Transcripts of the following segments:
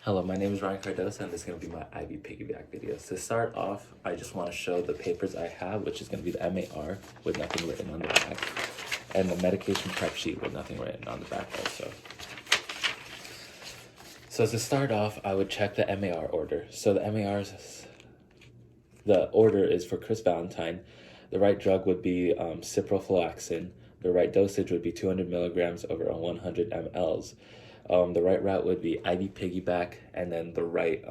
Hello, my name is Ryan Cardosa, and this is going to be my IV piggyback video. To start off, I just want to show the papers I have, which is going to be the MAR with nothing written on the back, and the medication prep sheet with nothing written on the back also. So to start off, I would check the MAR order. So the order is for Chris Valentine. The right drug would be ciprofloxacin. The right dosage would be 200 milligrams over 100 mLs. The right route would be IV piggyback, and then the right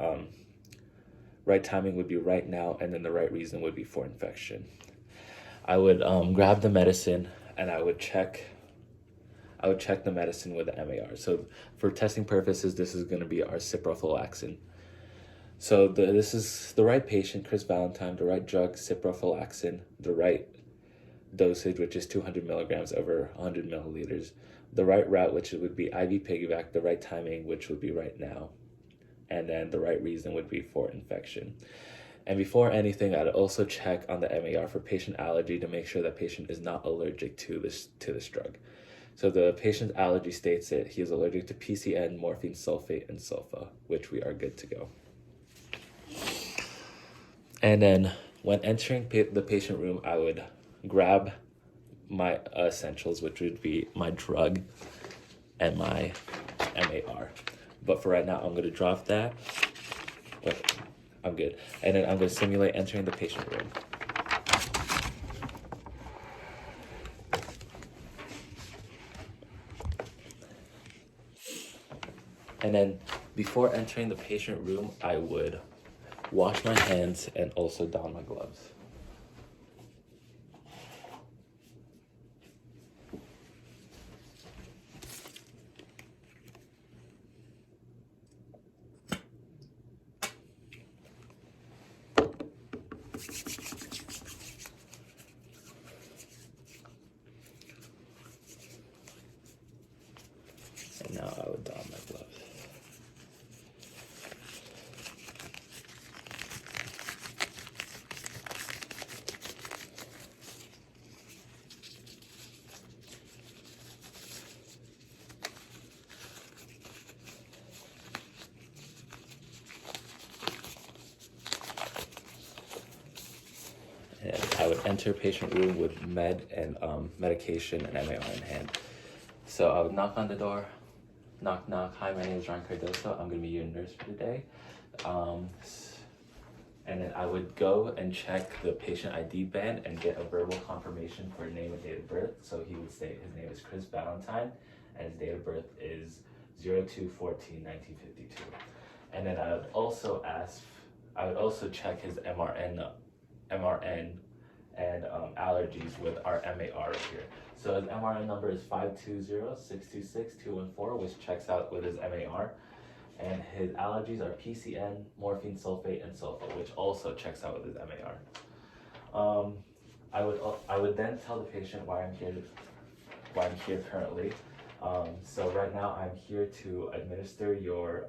timing would be right now, and then the right reason would be for infection. I would grab the medicine, and I would check the medicine with the MAR. So for testing purposes, this is going to be our ciprofloxacin. So this is the right patient, Chris Valentine, the right drug, ciprofloxacin, the right dosage, which is 200 milligrams over 100 milliliters, the right route, which would be IV piggyback, the right timing, which would be right now, and then the right reason would be for infection. And before anything, I'd also check on the MAR for patient allergy to make sure that patient is not allergic to this drug. So the patient's allergy states that he is allergic to PCN, morphine sulfate, and sulfa, which we are good to go. And then when entering the patient room, I would grab my essentials, which would be my drug and my MAR. But for right now, I'm going to drop that. Wait, I'm good. And then I'm going to simulate entering the patient room. And then before entering the patient room, I would wash my hands and also don my gloves. And now I would don my gloves. And I would enter patient room with medication and MAR in hand. So I would knock on the door. Knock, knock. Hi, my name is Ryan Cardosa. I'm going to be your nurse for today. And then I would go and check the patient ID band and get a verbal confirmation for name and date of birth. So he would state his name is Chris Valentine and his date of birth is 02/14/1952. And then I would also check his MRN and allergies with our MAR right here. So his MRN number is 520-626-214, which checks out with his MAR. And his allergies are PCN, morphine sulfate, and sulfa, which also checks out with his MAR. I would then tell the patient why I'm here currently. So right now I'm here to administer your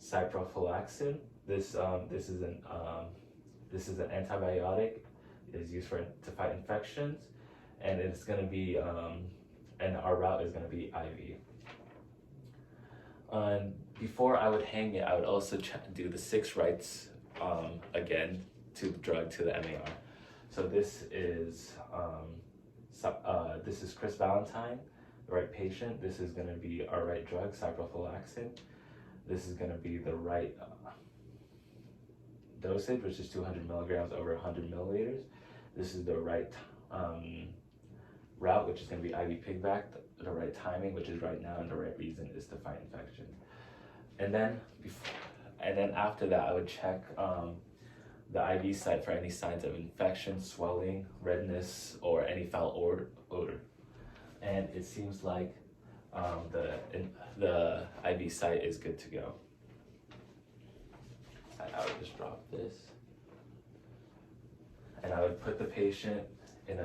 ciprofloxacin. This is an antibiotic. It is used to fight infections, and it's going to be and our route is going to be IV. Before I would hang it, I would also do the 6 rights again to the drug, to the MAR. So this is Chris Valentine, the right patient. This is going to be our right drug, ciprofloxacin. This is going to be the right dosage, which is 200 milligrams over 100 milliliters. This is the right route, which is going to be IV piggyback, the right timing, which is right now, and the right reason is to fight infection. And then after that, I would check the IV site for any signs of infection, swelling, redness, or any foul odor. And it seems like the IV site is good to go. I would just drop this, and I would put the patient in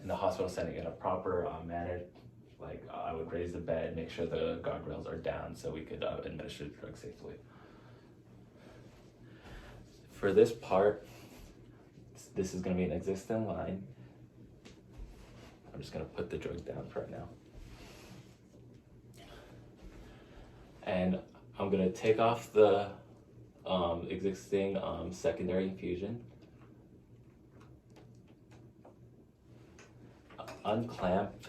the hospital setting in a proper manner. Like I would raise the bed, make sure the guardrails are down so we could administer the drug safely. For this part, this is going to be an existing line. I'm just going to put the drug down for right now. And I'm gonna take off the existing secondary infusion, unclamp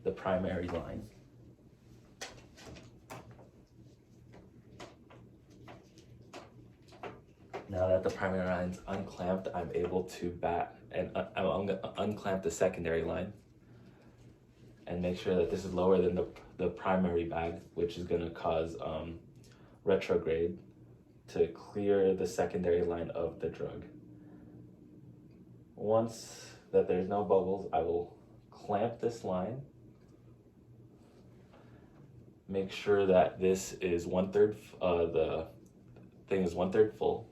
the primary line. Now that the primary line's unclamped, I'm able to I'm gonna unclamp the secondary line and make sure that this is lower than the primary bag, which is gonna cause retrograde to clear the secondary line of the drug. Once that there's no bubbles, I will clamp this line. Make sure that this is 1/3, the thing is 1/3 full.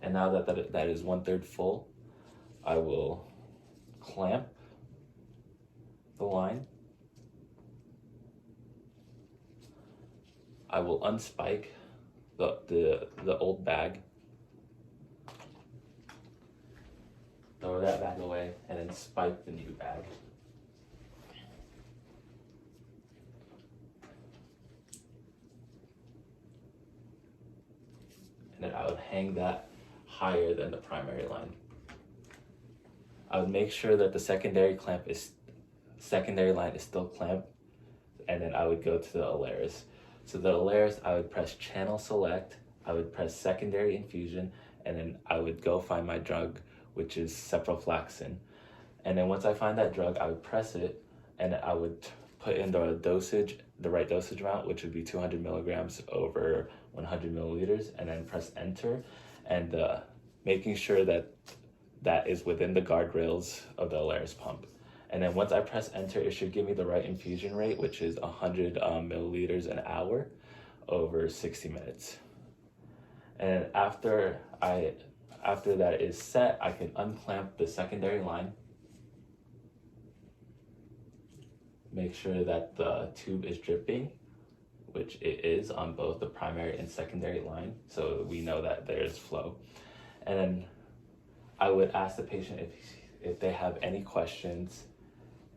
And now that is 1/3 full, I will clamp the line. I will unspike the old bag, throw that bag away, and then spike the new bag. And then I would hang that higher than the primary line. I would make sure that the secondary line is still clamped, and then I would go to the Alaris. So the Alaris, I would press channel select, I would press secondary infusion, and then I would go find my drug, which is ciprofloxacin. And then once I find that drug, I would press it, and I would put in the right dosage amount, which would be 200 milligrams over 100 milliliters, and then press enter, and making sure that that is within the guardrails of the Alaris pump. And then once I press enter, it should give me the right infusion rate, which is 100 milliliters an hour over 60 minutes. And after that is set, I can unclamp the secondary line. Make sure that the tube is dripping, which it is on both the primary and secondary line, so we know that there's flow. And then I would ask the patient if they have any questions,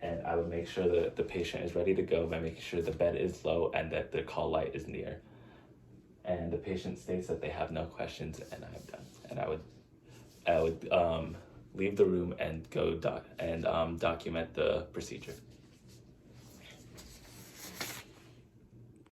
and I would make sure that the patient is ready to go by making sure the bed is low and that the call light is near. And the patient states that they have no questions, and I'm done. And I would leave the room and go document the procedure.